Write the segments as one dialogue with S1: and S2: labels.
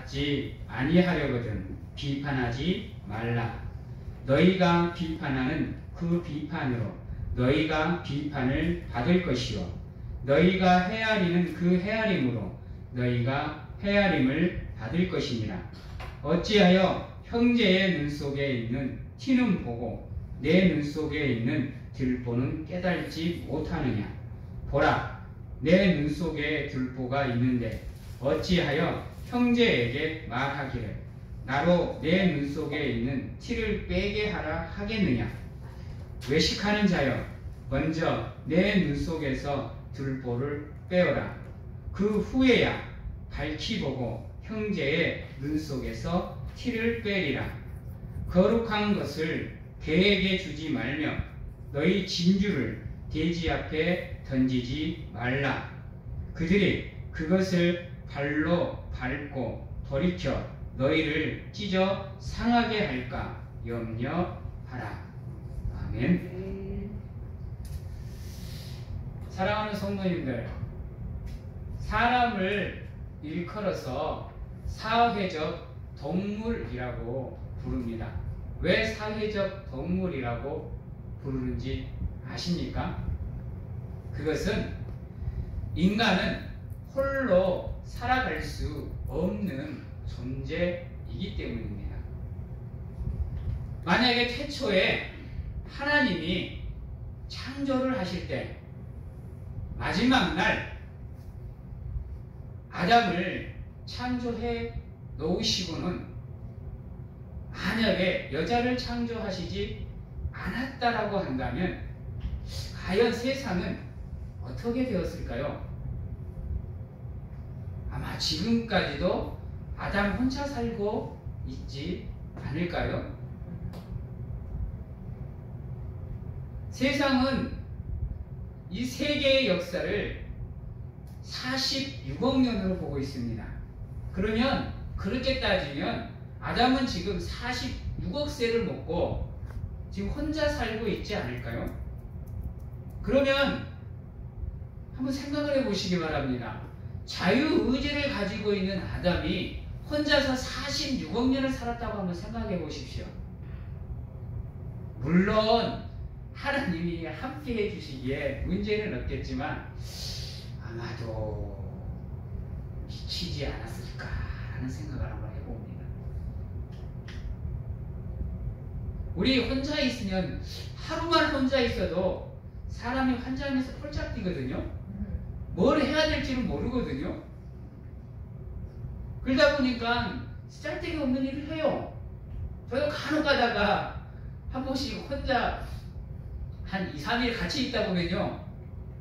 S1: 받지 아니하려거든 비판하지 말라. 너희가 비판하는 그 비판으로 너희가 비판을 받을 것이요 너희가 헤아리는 그 헤아림으로 너희가 헤아림을 받을 것이니라. 어찌하여 형제의 눈 속에 있는 티는 보고 내 눈 속에 있는 들보는 깨달지 못하느냐. 보라, 내 눈 속에 들보가 있는데 어찌하여 형제에게 말하기를 나로 내 눈 속에 있는 티를 빼게 하라 하겠느냐. 외식하는 자여, 먼저 내 눈 속에서 들보를 빼어라. 그 후에야 밝히 보고 형제의 눈 속에서 티를 빼리라. 거룩한 것을 개에게 주지 말며 너희 진주를 돼지 앞에 던지지 말라. 그들이 그것을 발로 밟고 돌이켜 너희를 찢어 상하게 할까 염려하라. 아멘. 사랑하는 성도님들, 사람을 일컬어서 사회적 동물이라고 부릅니다. 왜 사회적 동물이라고 부르는지 아십니까? 그것은 인간은 홀로 살아갈 수 없는 존재이기 때문입니다. 만약에 태초에 하나님이 창조를 하실 때 마지막 날 아담을 창조해 놓으시고는 만약에 여자를 창조하시지 않았다라고 한다면 과연 세상은 어떻게 되었을까요? 아마 지금까지도 아담 혼자 살고 있지 않을까요? 세상은 이 세계의 역사를 46억 년으로 보고 있습니다. 그러면 그렇게 따지면 아담은 지금 46억 세를 먹고 지금 혼자 살고 있지 않을까요? 그러면 한번 생각을 해보시기 바랍니다. 자유의지를 가지고 있는 아담이 혼자서 46억 년을 살았다고 한번 생각해 보십시오. 물론 하나님이 함께 해주시기에 문제는 없겠지만 아마도 미치지 않았을까 하는 생각을 한번 해봅니다. 우리 혼자 있으면 하루만 혼자 있어도 사람이 환장해서 폴짝 뛰거든요. 뭘 해야 될지는 모르거든요. 그러다 보니까 쓸데기 없는 일을 해요. 저도 간혹 가다가 한 번씩 혼자 한 2, 3일 같이 있다 보면요.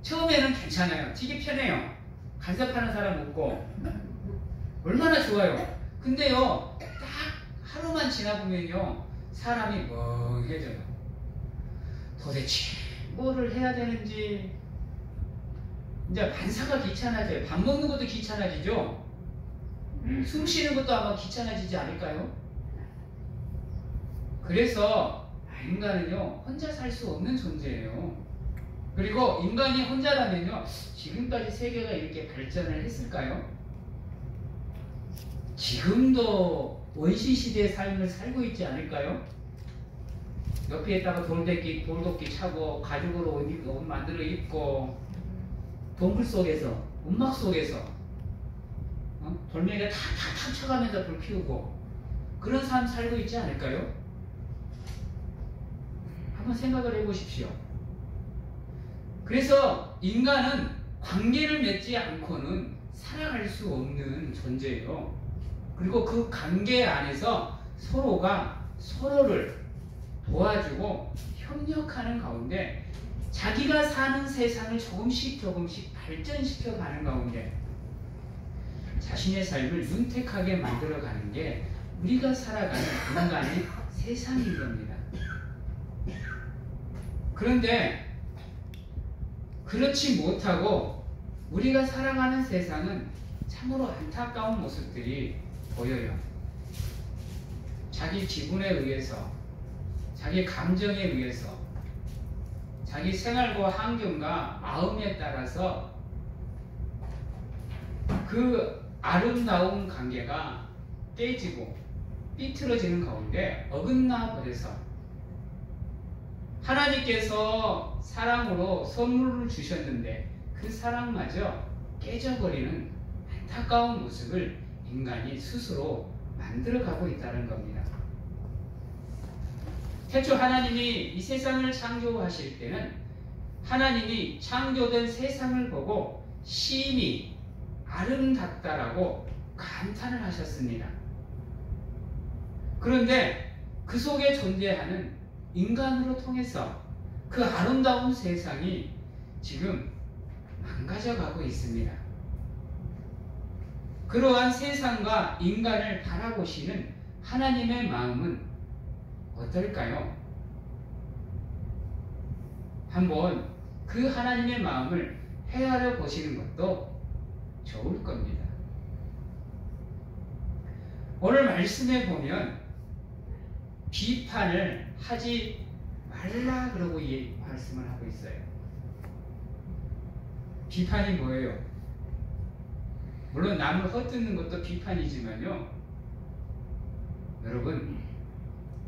S1: 처음에는 괜찮아요. 되게 편해요. 간섭하는 사람 없고 얼마나 좋아요. 근데요, 딱 하루만 지나보면요, 사람이 멍해져요. 도대체 뭐를 해야 되는지 이제 반사가 귀찮아져요. 밥 먹는 것도 귀찮아지죠. 숨 쉬는 것도 아마 귀찮아지지 않을까요? 그래서 인간은요, 혼자 살 수 없는 존재예요. 그리고 인간이 혼자라면요, 지금까지 세계가 이렇게 발전을 했을까요? 지금도 원시시대의 삶을 살고 있지 않을까요? 옆에다가 돌도끼 차고 가죽으로 옷 만들어 입고 동굴 속에서, 움막 속에서 돌멩이가 탁탁탁 쳐가면서 불 피우고 그런 삶 살고 있지 않을까요? 한번 생각을 해보십시오. 그래서 인간은 관계를 맺지 않고는 살아갈 수 없는 존재예요. 그리고 그 관계 안에서 서로가 서로를 도와주고 협력하는 가운데 자기가 사는 세상을 조금씩 발전시켜 가는 가운데 자신의 삶을 윤택하게 만들어가는 게 우리가 살아가는 인간의 세상인 겁니다. 그런데 그렇지 못하고 우리가 살아가는 세상은 참으로 안타까운 모습들이 보여요. 자기 기분에 의해서, 자기 감정에 의해서, 자기 생활과 환경과 마음에 따라서 그 아름다운 관계가 깨지고 삐뚤어지는 가운데 어긋나 버려서 하나님께서 사랑으로 선물을 주셨는데 그 사랑마저 깨져버리는 안타까운 모습을 인간이 스스로 만들어가고 있다는 겁니다. 태초 하나님이 이 세상을 창조하실 때는 하나님이 창조된 세상을 보고 심히 아름답다라고 감탄을 하셨습니다. 그런데 그 속에 존재하는 인간으로 통해서 그 아름다운 세상이 지금 망가져가고 있습니다. 그러한 세상과 인간을 바라보시는 하나님의 마음은 어떨까요? 한번 그 하나님의 마음을 헤아려 보시는 것도 좋을 겁니다. 오늘 말씀에 보면 비판을 하지 말라 그러고 이 말씀을 하고 있어요. 비판이 뭐예요? 물론 남을 헛듣는 것도 비판이지만요, 여러분,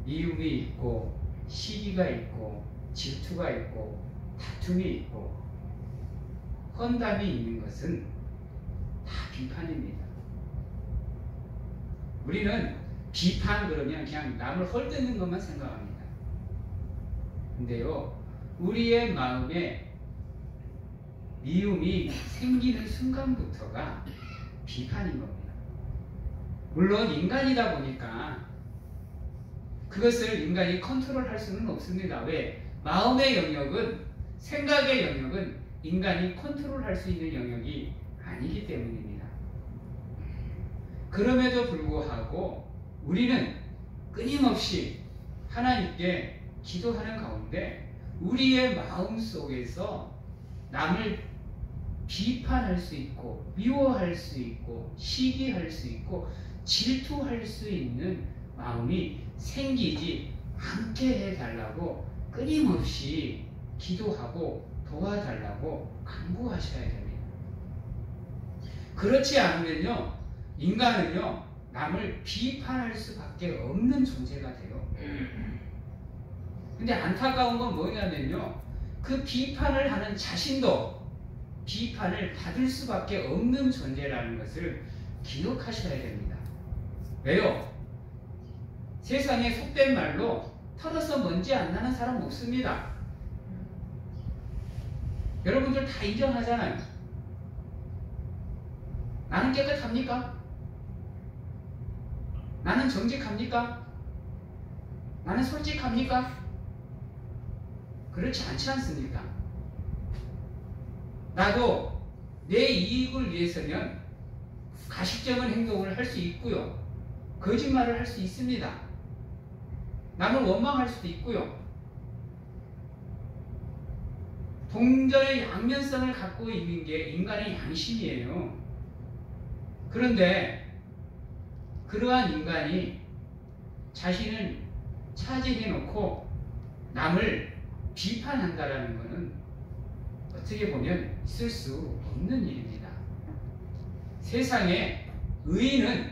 S1: 미움이 있고 시기가 있고 질투가 있고 다툼이 있고 헌담이 있는 것은 다 비판입니다. 우리는 비판 그러면 그냥 남을 헐뜯는 것만 생각합니다. 근데요, 우리의 마음에 미움이 생기는 순간부터가 비판인 겁니다. 물론 인간이다 보니까 그것을 인간이 컨트롤할 수는 없습니다. 왜? 마음의 영역은, 생각의 영역은 인간이 컨트롤할 수 있는 영역이 아니기 때문입니다. 그럼에도 불구하고 우리는 끊임없이 하나님께 기도하는 가운데 우리의 마음 속에서 남을 비판할 수 있고 미워할 수 있고 시기할 수 있고 질투할 수 있는 마음이 생기지 않게 해달라고 끊임없이 기도하고 도와달라고 간구하셔야 됩니다. 그렇지 않으면요, 인간은요, 남을 비판할 수밖에 없는 존재가 돼요. 근데 안타까운 건 뭐냐면요, 그 비판을 하는 자신도 비판을 받을 수밖에 없는 존재라는 것을 기억하셔야 됩니다. 왜요? 세상에 속된 말로 털어서 먼지 안 나는 사람 없습니다. 여러분들 다 인정하잖아요. 나는 깨끗합니까? 나는 정직합니까? 나는 솔직합니까? 그렇지 않지 않습니까? 나도 내 이익을 위해서는 가식적인 행동을 할 수 있고요, 거짓말을 할 수 있습니다. 남을 원망할 수도 있고요. 동전의 양면성을 갖고 있는 게 인간의 양심이에요. 그런데 그러한 인간이 자신을 차지해 놓고 남을 비판한다라는 것은 어떻게 보면 있을 수 없는 일입니다. 세상에 의인은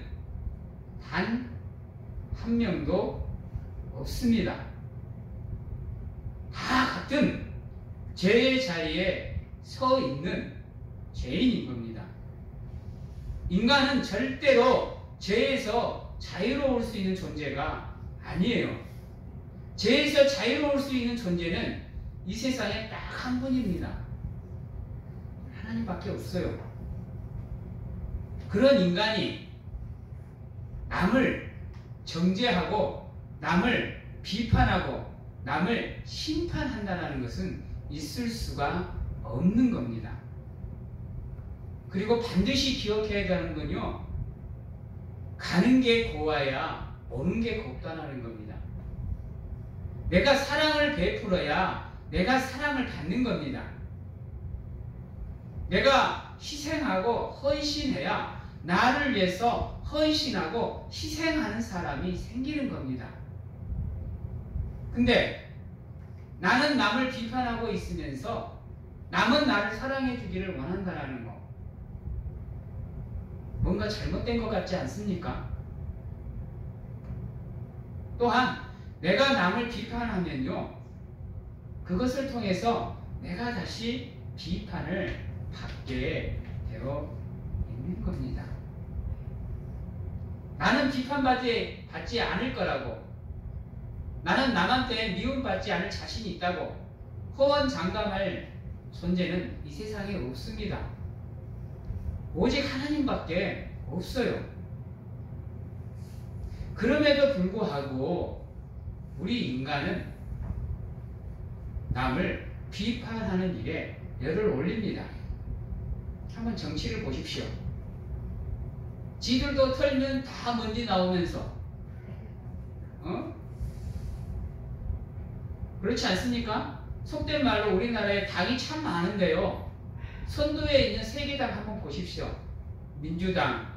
S1: 단 한 명도 없습니다. 다 같은 죄의 자리에 서 있는 죄인인 겁니다. 인간은 절대로 죄에서 자유로울 수 있는 존재가 아니에요. 죄에서 자유로울 수 있는 존재는 이 세상에 딱 한 분입니다. 하나님밖에 없어요. 그런 인간이 남을 정죄하고 남을 비판하고 남을 심판한다는 것은 있을 수가 없는 겁니다. 그리고 반드시 기억해야 하는 건요, 가는 게 고와야 오는 게 곱다라는 겁니다. 내가 사랑을 베풀어야 내가 사랑을 받는 겁니다. 내가 희생하고 헌신해야 나를 위해서 헌신하고 희생하는 사람이 생기는 겁니다. 근데 나는 남을 비판하고 있으면서 남은 나를 사랑해 주기를 원한다는 거, 뭔가 잘못된 것 같지 않습니까? 또한 내가 남을 비판하면요, 그것을 통해서 내가 다시 비판을 받게 되어 있는 겁니다. 나는 비판받지 않을 거라고, 나는 남한테 미움받지 않을 자신이 있다고 호언장담할 존재는 이 세상에 없습니다. 오직 하나님밖에 없어요. 그럼에도 불구하고 우리 인간은 남을 비판하는 일에 열을 올립니다. 한번 정치를 보십시오. 지들도 털면 다 먼지 나오면서 그렇지 않습니까? 속된 말로 우리나라에 당이 참 많은데요, 선두에 있는 세 개 당 한번 보십시오. 민주당,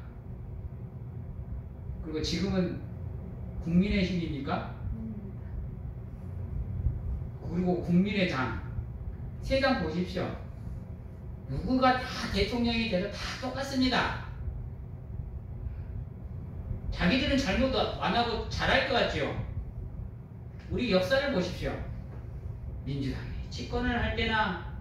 S1: 그리고 지금은 국민의힘입니까? 그리고 국민의당, 세 당 보십시오. 누구가 다 대통령이 돼도 다 똑같습니다. 자기들은 잘못 안 하고 잘할 것 같죠? 우리 역사를 보십시오. 민주당이 집권을 할 때나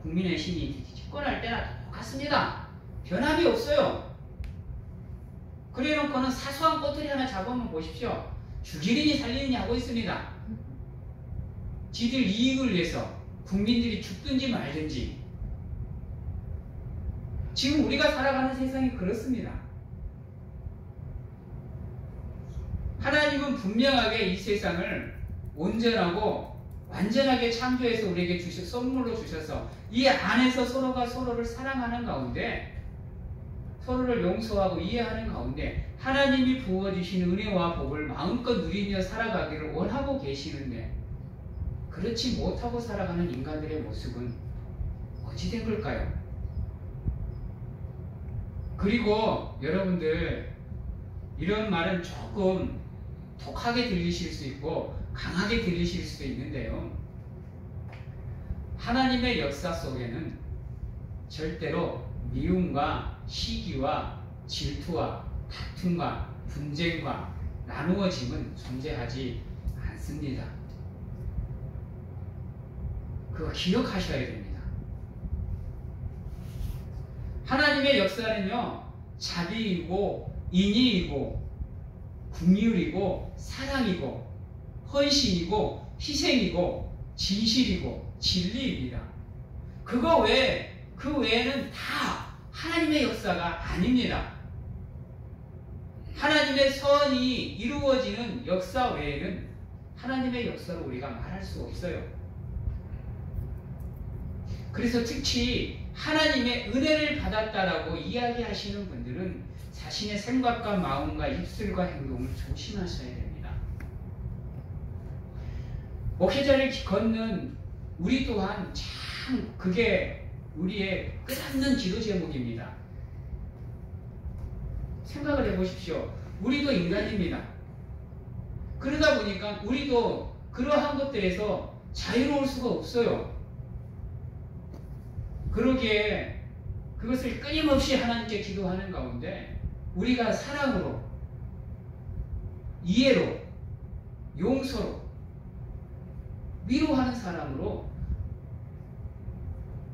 S1: 국민의힘이 집권할 때나 똑같습니다. 변함이 없어요. 그래놓고는 사소한 꼬투리 하나 잡으면 보십시오. 죽이느니 살리느니 하고 있습니다. 지들 이익을 위해서 국민들이 죽든지 말든지. 지금 우리가 살아가는 세상이 그렇습니다. 하나님은 분명하게 이 세상을 온전하고 완전하게 창조해서 우리에게 선물로 주셔서 이 안에서 서로가 서로를 사랑하는 가운데, 서로를 용서하고 이해하는 가운데 하나님이 부어주신 은혜와 복을 마음껏 누리며 살아가기를 원하고 계시는데, 그렇지 못하고 살아가는 인간들의 모습은 어찌 된 걸까요? 그리고 여러분들, 이런 말은 조금 독하게 들리실 수 있고 강하게 들리실 수도 있는데요, 하나님의 역사 속에는 절대로 미움과 시기와 질투와 다툼과 분쟁과 나누어짐은 존재하지 않습니다. 그거 기억하셔야 됩니다. 하나님의 역사는요, 자비이고 인의이고 긍휼이고 사랑이고 헌신이고 희생이고 진실이고 진리입니다. 그 외에는 다 하나님의 역사가 아닙니다. 하나님의 선이 이루어지는 역사 외에는 하나님의 역사로 우리가 말할 수 없어요. 그래서 특히 하나님의 은혜를 받았다라고 이야기하시는 분들은 자신의 생각과 마음과 입술과 행동을 조심하셔야 됩니다. 목회자를 걷는 우리 또한 참 그게 우리의 끝없는 기도 제목입니다. 생각을 해보십시오. 우리도 인간입니다. 그러다 보니까 우리도 그러한 것들에서 자유로울 수가 없어요. 그러기에 그것을 끊임없이 하나님께 기도하는 가운데 우리가 사랑으로, 이해로, 용서로, 위로하는 사람으로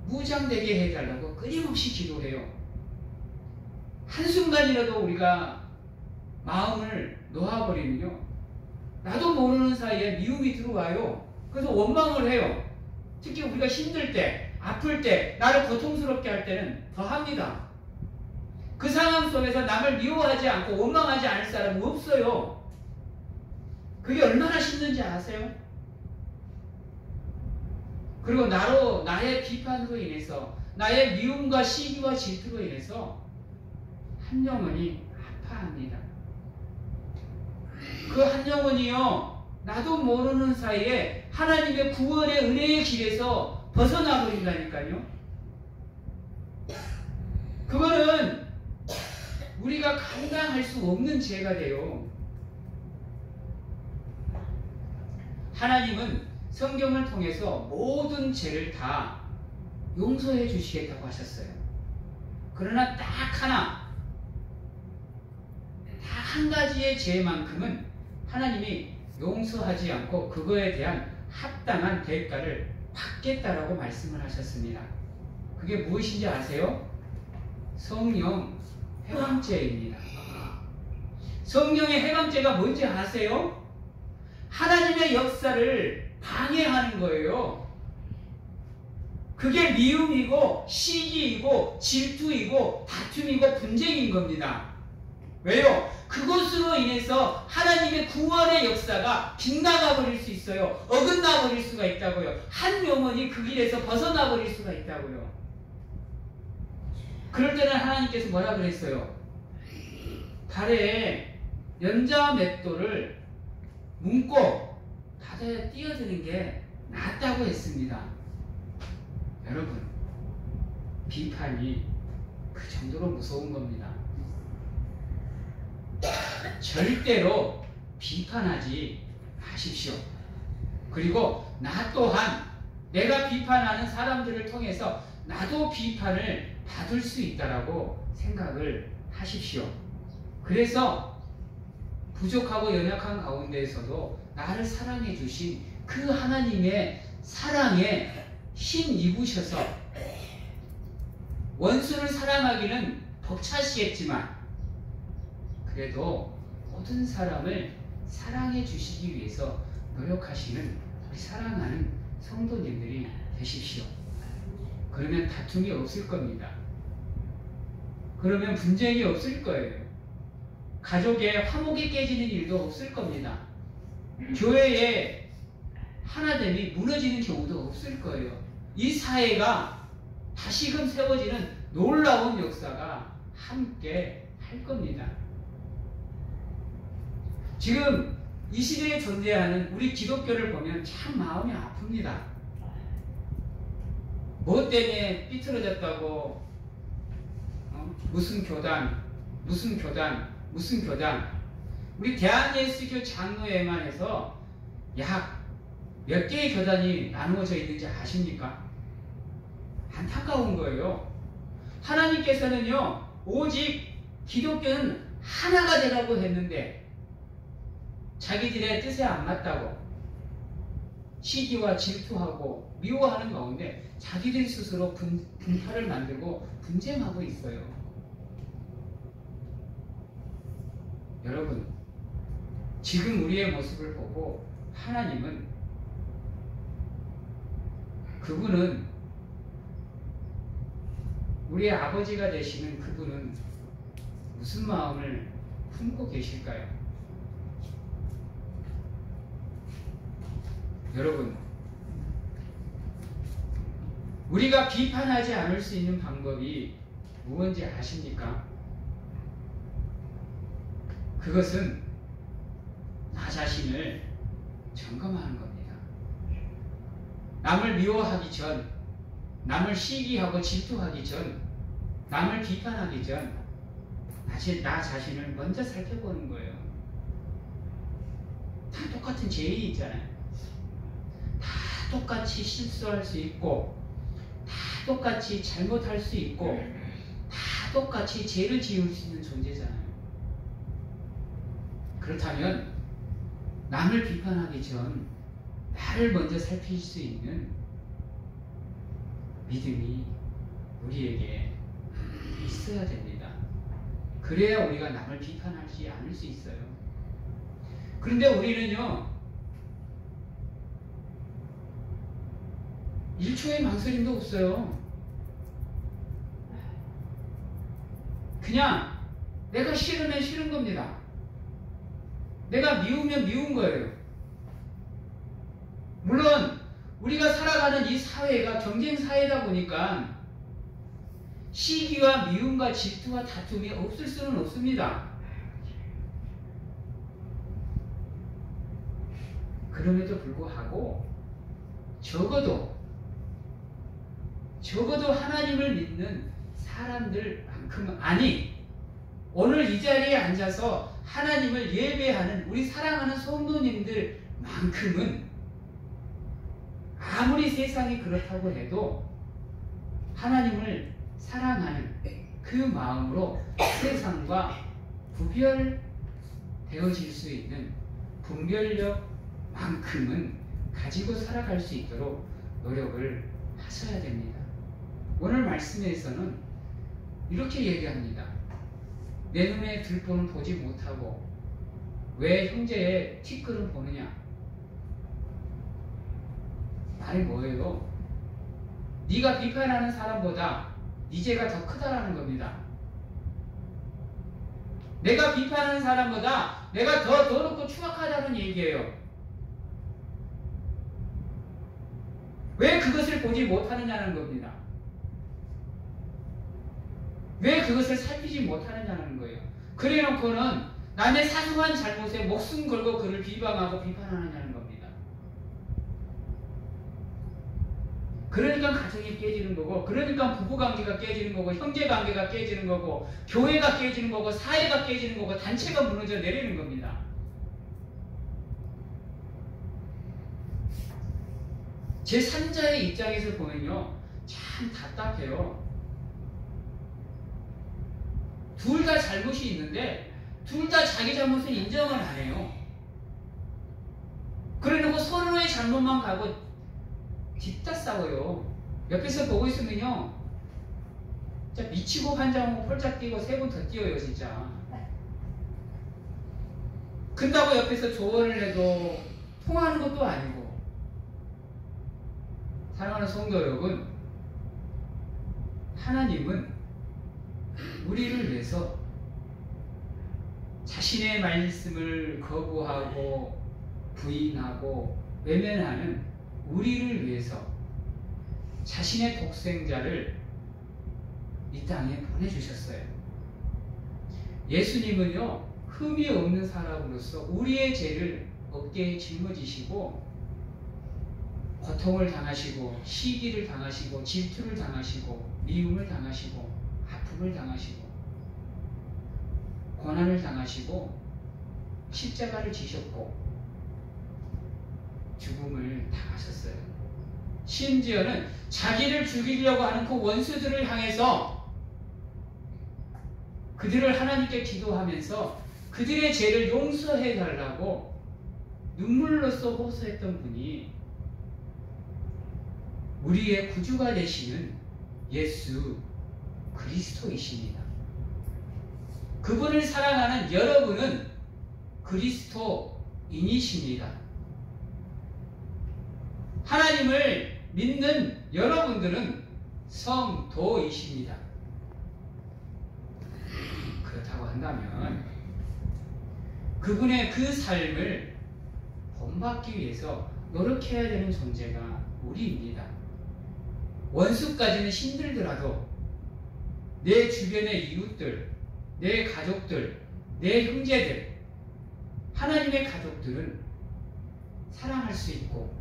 S1: 무장되게 해달라고 끊임없이 기도해요. 한순간이라도 우리가 마음을 놓아버리면요, 나도 모르는 사이에 미움이 들어와요. 그래서 원망을 해요. 특히 우리가 힘들 때, 아플 때, 나를 고통스럽게 할 때는 더 합니다. 그 상황 속에서 남을 미워하지 않고 원망하지 않을 사람은 없어요. 그게 얼마나 힘든지 아세요? 그리고 나의 비판으로 인해서, 나의 미움과 시기와 질투로 인해서 한 영혼이 아파합니다. 그 한 영혼이요, 나도 모르는 사이에 하나님의 구원의 은혜의 길에서 벗어나 버린다니까요. 그거는 우리가 감당할 수 없는 죄가 돼요. 하나님은 성경을 통해서 모든 죄를 다 용서해 주시겠다고 하셨어요. 그러나 딱 한 가지의 죄만큼은 하나님이 용서하지 않고 그거에 대한 합당한 대가를 받겠다라고 말씀을 하셨습니다. 그게 무엇인지 아세요? 성령 회방죄입니다. 성령의 회방죄가 뭔지 아세요? 하나님의 역사를 방해하는 거예요. 그게 미움이고 시기이고 질투이고 다툼이고 분쟁인 겁니다. 왜요? 그것으로 인해서 하나님의 구원의 역사가 빗나가 버릴 수 있어요. 어긋나 버릴 수가 있다고요. 한 영혼이 그 길에서 벗어나 버릴 수가 있다고요. 그럴 때는 하나님께서 뭐라 그랬어요? 달에 연자 맷돌을 묶고 바다에 뛰어드는 게 낫다고 했습니다. 여러분, 비판이 그 정도로 무서운 겁니다. 절대로 비판하지 마십시오. 그리고 나 또한 내가 비판하는 사람들을 통해서 나도 비판을 받을 수 있다라고 생각을 하십시오. 그래서 부족하고 연약한 가운데에서도 나를 사랑해 주신 그 하나님의 사랑에 힘 입으셔서 원수를 사랑하기는 벅차시겠지만 그래도 모든 사람을 사랑해 주시기 위해서 노력하시는 우리 사랑하는 성도님들이 되십시오. 그러면 다툼이 없을 겁니다. 그러면 분쟁이 없을 거예요. 가족의 화목이 깨지는 일도 없을 겁니다. 교회의 하나됨이 무너지는 경우도 없을 거예요. 이 사회가 다시금 세워지는 놀라운 역사가 함께 할 겁니다. 지금 이 시대에 존재하는 우리 기독교를 보면 참 마음이 아픕니다. 뭐 때문에 삐뚤어졌다고 무슨 교단 우리 대한예수교 장로회만 해서 약 몇 개의 교단이 나누어져 있는지 아십니까? 안타까운 거예요. 하나님께서는요 오직 기독교는 하나가 되라고 했는데 자기들의 뜻에 안 맞다고 시기와 질투하고 미워하는 가운데 자기들 스스로 분파를 만들고 분쟁하고 있어요. 여러분, 지금 우리의 모습을 보고 하나님은 그분은 우리의 아버지가 되시는 그분은 무슨 마음을 품고 계실까요? 여러분, 우리가 비판하지 않을 수 있는 방법이 무엇인지 아십니까? 그것은 나 자신을 점검하는 겁니다. 남을 미워하기 전, 남을 시기하고 질투하기 전, 남을 비판하기 전, 나 자신을 먼저 살펴보는 거예요. 다 똑같은 죄인이 있잖아요. 다 똑같이 실수할 수 있고, 다 똑같이 잘못할 수 있고, 다 똑같이 죄를 지을 수 있는 존재잖아요. 그렇다면 남을 비판하기 전 나를 먼저 살필 수 있는 믿음이 우리에게 있어야 됩니다. 그래야 우리가 남을 비판하지 않을 수 있어요. 그런데 우리는요 1초의 망설임도 없어요. 그냥 내가 싫으면 싫은 겁니다. 내가 미우면 미운 거예요. 물론 우리가 살아가는 이 사회가 경쟁 사회다 보니까 시기와 미움과 질투와 다툼이 없을 수는 없습니다. 그럼에도 불구하고 적어도 하나님을 믿는 사람들만큼은, 아니 오늘 이 자리에 앉아서 하나님을 예배하는 우리 사랑하는 성도님들만큼은 아무리 세상이 그렇다고 해도 하나님을 사랑하는 그 마음으로 세상과 구별되어질 수 있는 분별력만큼은 가지고 살아갈 수 있도록 노력을 하셔야 됩니다. 오늘 말씀에서는 이렇게 얘기합니다. 내 눈에 들보는 보지 못하고 왜 형제의 티끌은 보느냐? 말이 뭐예요? 네가 비판하는 사람보다 네 죄가 더 크다라는 겁니다. 내가 비판하는 사람보다 내가 더 더럽고 추악하다는 얘기예요. 왜 그것을 보지 못하느냐는 겁니다. 왜 그것을 살피지 못하느냐는 거예요. 그래 놓고는 남의 사소한 잘못에 목숨 걸고 그를 비방하고 비판하느냐는 겁니다. 그러니까 가정이 깨지는 거고, 그러니까 부부관계가 깨지는 거고, 형제관계가 깨지는 거고, 교회가 깨지는 거고, 사회가 깨지는 거고, 단체가 무너져 내리는 겁니다. 제3자의 입장에서 보면요, 참 답답해요. 둘 다 잘못이 있는데 둘 다 자기 잘못은 인정을 안 해요. 그래놓고 서로의 잘못만 가고 뒷다 싸워요. 옆에서 보고 있으면요, 진짜 미치고 환장하고 폴짝 뛰고 3번 더 뛰어요 진짜. 근다고 옆에서 조언을 해도 통하는 것도 아니고. 사랑하는 성도 여러분, 하나님은 우리를 위해서 자신의 말씀을 거부하고 부인하고 외면하는 우리를 위해서 자신의 독생자를 이 땅에 보내주셨어요. 예수님은요, 흠이 없는 사람으로서 우리의 죄를 어깨에 짊어지시고 고통을 당하시고 시기를 당하시고 질투를 당하시고 미움을 당하시고 아픔을 당하시고 고난을 당하시고 십자가를 지셨고 죽음을 당하셨어요. 심지어는 자기를 죽이려고 하는 그 원수들을 향해서 그들을 하나님께 기도하면서 그들의 죄를 용서해 달라고 눈물로써 호소했던 분이 우리의 구주가 되시는 예수 그리스도이십니다. 그분을 사랑하는 여러분은 그리스도인이십니다. 하나님을 믿는 여러분들은 성도이십니다. 그렇다고 한다면 그분의 그 삶을 본받기 위해서 노력해야 되는 존재가 우리입니다. 원수까지는 힘들더라도 내 주변의 이웃들, 내 가족들, 내 형제들, 하나님의 가족들은 사랑할 수 있고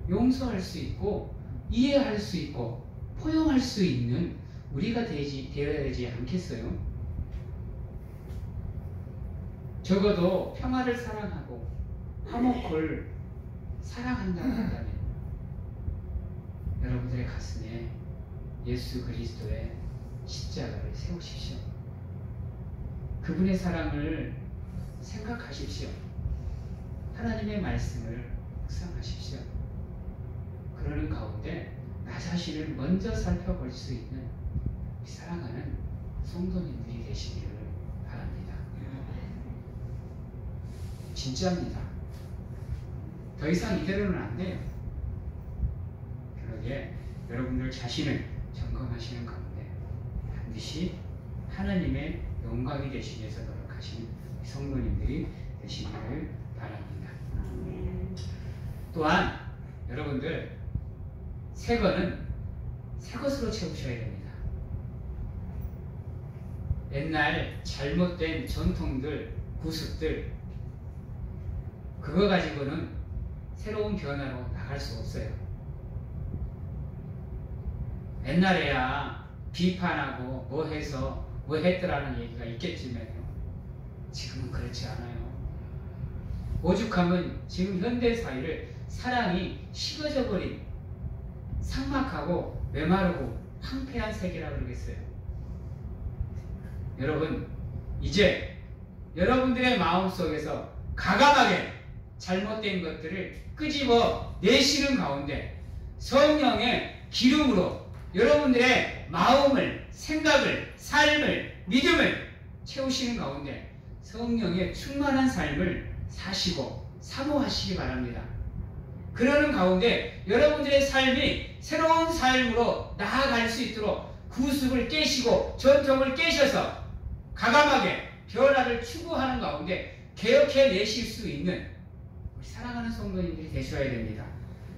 S1: 용서할 수 있고 이해할 수 있고 포용할 수 있는 우리가 되어야 되지 않겠어요? 적어도 평화를 사랑하고 화목을 사랑한다고 한다면 여러분들의 가슴에 예수 그리스도의 십자가를 세우십시오. 그분의 사랑을 생각하십시오. 하나님의 말씀을 묵상하십시오. 그러는 가운데 나 자신을 먼저 살펴볼 수 있는 사랑하는 성도님들이 되시기를 바랍니다. 진짜입니다. 더 이상 이대로는 안 돼요. 그러기에 여러분들 자신을 점검하시는 가운데 반드시 하나님의 영광이 되시기 위해서 노력하시는 성도님들이 되시기를 바랍니다. 또한 여러분들 새 거는 새 것으로 채우셔야 됩니다. 옛날 잘못된 전통들, 구습들 그거 가지고는 새로운 변화로 나갈 수 없어요. 옛날에야 비판하고 뭐 해서 뭐 했더라는 얘기가 있겠지만요, 지금은 그렇지 않아요. 오죽하면 지금 현대 사회를 사랑이 식어져 버린 삭막하고 메마르고 황폐한 세계라 그러겠어요. 여러분, 이제 여러분들의 마음속에서 과감하게 잘못된 것들을 끄집어 내시는 가운데 성령의 기름으로 여러분들의 마음을, 생각을, 삶을, 믿음을 채우시는 가운데 성령의 충만한 삶을 사시고 사모하시기 바랍니다. 그러는 가운데 여러분들의 삶이 새로운 삶으로 나아갈 수 있도록 구습을 깨시고 전통을 깨셔서 과감하게 변화를 추구하는 가운데 개혁해 내실 수 있는 우리 사랑하는 성도님들이 되셔야 됩니다.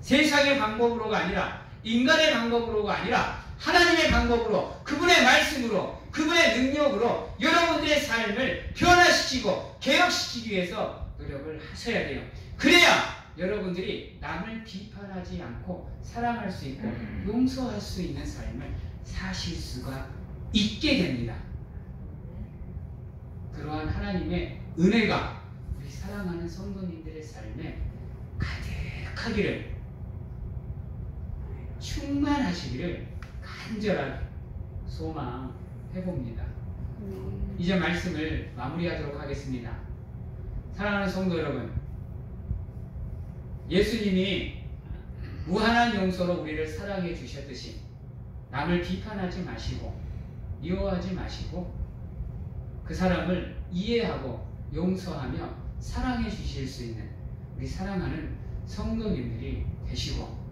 S1: 세상의 방법으로가 아니라, 인간의 방법으로가 아니라 하나님의 방법으로, 그분의 말씀으로, 그분의 능력으로 여러분들의 삶을 변화시키고 개혁시키기 위해서 노력을 하셔야 돼요. 그래야 여러분들이 남을 비판하지 않고 사랑할 수 있고 용서할 수 있는 삶을 사실 수가 있게 됩니다. 그러한 하나님의 은혜가 우리 사랑하는 성도님들의 삶에 가득하기를, 충만하시기를 간절하게 소망해봅니다. 이제 말씀을 마무리하도록 하겠습니다. 사랑하는 성도 여러분, 예수님이 무한한 용서로 우리를 사랑해 주셨듯이 남을 비판하지 마시고 미워하지 마시고 그 사람을 이해하고 용서하며 사랑해 주실 수 있는 우리 사랑하는 성도님들이 되시고,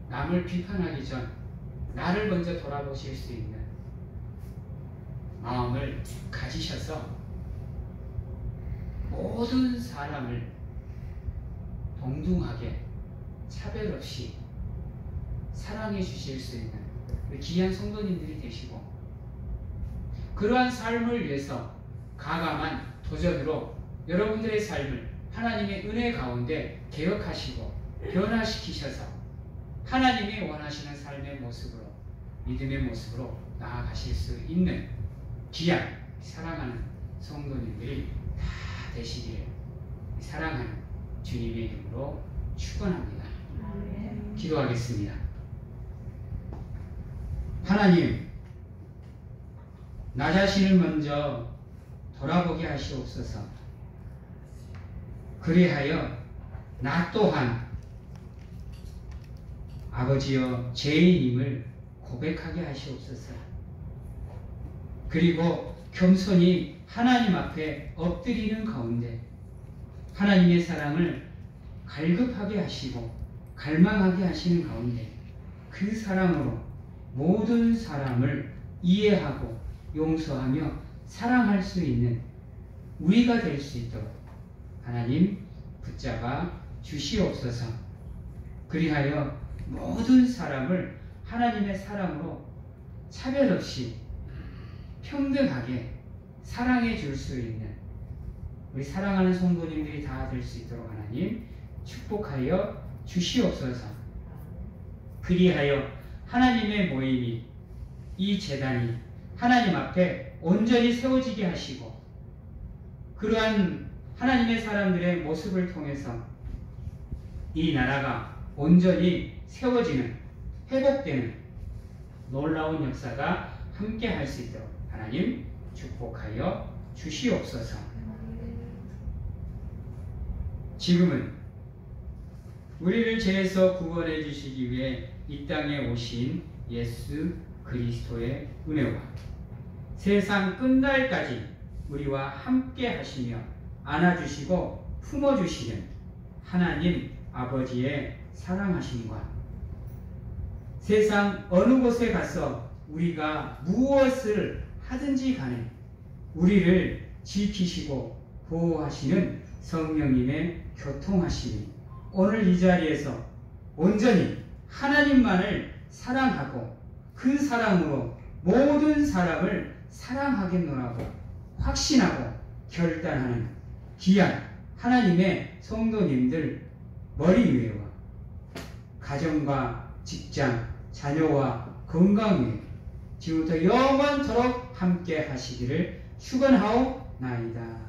S1: 남을 비판하기 전 나를 먼저 돌아보실 수 있는 마음을 가지셔서 모든 사람을 동등하게 차별 없이 사랑해 주실 수 있는 귀한 성도님들이 되시고, 그러한 삶을 위해서 과감한 도전으로 여러분들의 삶을 하나님의 은혜 가운데 개혁하시고 변화시키셔서 하나님이 원하시는 삶의 모습으로, 믿음의 모습으로 나아가실 수 있는 귀한 사랑하는 성도님들이 다 되시기를 사랑하는 주님의 이름으로 축원합니다. 기도하겠습니다. 하나님, 나 자신을 먼저 돌아보게 하시옵소서. 그리하여 나 또한 아버지여 죄인임을 고백하게 하시옵소서. 그리고 겸손히 하나님 앞에 엎드리는 가운데 하나님의 사랑을 갈급하게 하시고 갈망하게 하시는 가운데 그 사랑으로 모든 사람을 이해하고 용서하며 사랑할 수 있는 우리가 될 수 있도록 하나님 붙잡아 주시옵소서. 그리하여 모든 사람을 하나님의 사랑으로 차별 없이 평등하게 사랑해 줄 수 있는 우리 사랑하는 성도님들이 다 될 수 있도록 하나님 축복하여 주시옵소서. 그리하여 하나님의 모임이, 이 제단이 하나님 앞에 온전히 세워지게 하시고, 그러한 하나님의 사람들의 모습을 통해서 이 나라가 온전히 세워지는, 회복되는 놀라운 역사가 함께 할 수 있도록 하나님 축복하여 주시옵소서. 지금은 우리를 죄에서 구원해 주시기 위해 이 땅에 오신 예수 그리스도의 은혜와 세상 끝날까지 우리와 함께 하시며 안아주시고 품어주시는 하나님 아버지의 사랑하심과 세상 어느 곳에 가서 우리가 무엇을 하든지 간에 우리를 지키시고 보호하시는 성령님의 교통하심이 오늘 이 자리에서 온전히 하나님만을 사랑하고 그 사랑으로 모든 사람을 사랑하겠노라고 확신하고 결단하는 귀한 하나님의 성도님들 머리 위에와 가정과 직장, 자녀와 건강 위에 지금부터 영원토록 함께 하시기를 축원하옵나이다.